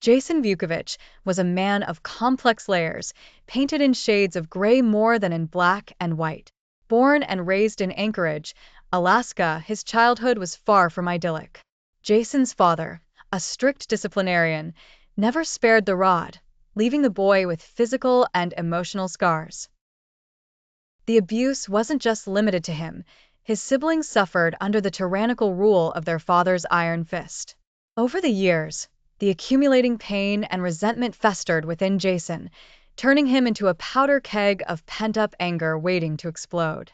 Jason Vukovich was a man of complex layers, painted in shades of gray more than in black and white. Born and raised in Anchorage, Alaska, his childhood was far from idyllic. Jason's father, a strict disciplinarian, never spared the rod, leaving the boy with physical and emotional scars. The abuse wasn't just limited to him. His siblings suffered under the tyrannical rule of their father's iron fist. Over the years, the accumulating pain and resentment festered within Jason, turning him into a powder keg of pent-up anger waiting to explode.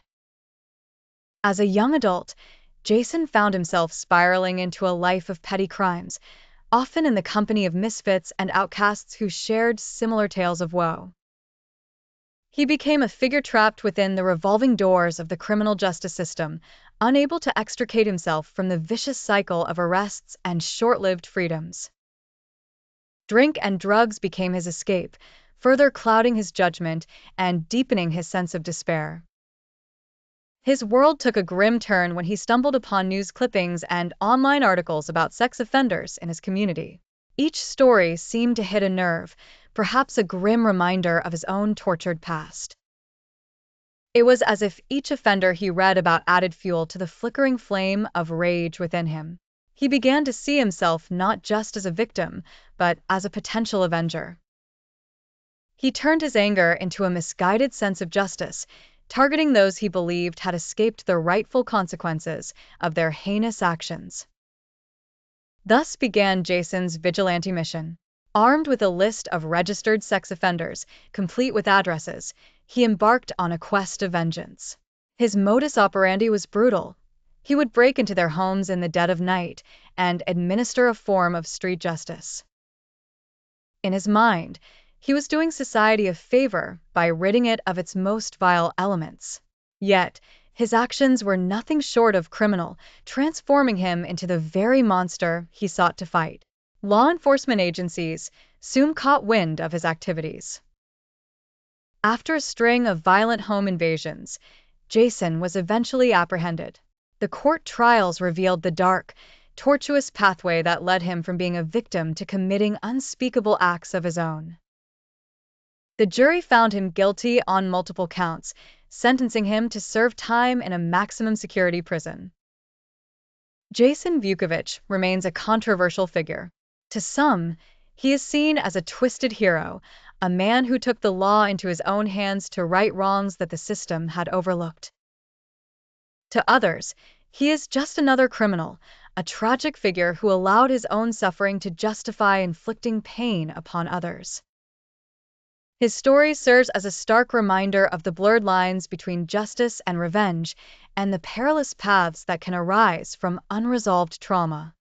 As a young adult, Jason found himself spiraling into a life of petty crimes, often in the company of misfits and outcasts who shared similar tales of woe. He became a figure trapped within the revolving doors of the criminal justice system, unable to extricate himself from the vicious cycle of arrests and short-lived freedoms. Drink and drugs became his escape, further clouding his judgment and deepening his sense of despair. His world took a grim turn when he stumbled upon news clippings and online articles about sex offenders in his community. Each story seemed to hit a nerve, perhaps a grim reminder of his own tortured past. It was as if each offender he read about added fuel to the flickering flame of rage within him. He began to see himself not just as a victim, but as a potential avenger. He turned his anger into a misguided sense of justice, targeting those he believed had escaped the rightful consequences of their heinous actions. Thus began Jason's vigilante mission. Armed with a list of registered sex offenders, complete with addresses, he embarked on a quest of vengeance. His modus operandi was brutal. He would break into their homes in the dead of night and administer a form of street justice. In his mind, he was doing society a favor by ridding it of its most vile elements. Yet, his actions were nothing short of criminal, transforming him into the very monster he sought to fight. Law enforcement agencies soon caught wind of his activities. After a string of violent home invasions, Jason was eventually apprehended. The court trials revealed the dark, tortuous pathway that led him from being a victim to committing unspeakable acts of his own. The jury found him guilty on multiple counts, sentencing him to serve time in a maximum security prison. Jason Vukovich remains a controversial figure. To some, he is seen as a twisted hero, a man who took the law into his own hands to right wrongs that the system had overlooked. To others, he is just another criminal, a tragic figure who allowed his own suffering to justify inflicting pain upon others. His story serves as a stark reminder of the blurred lines between justice and revenge, and the perilous paths that can arise from unresolved trauma.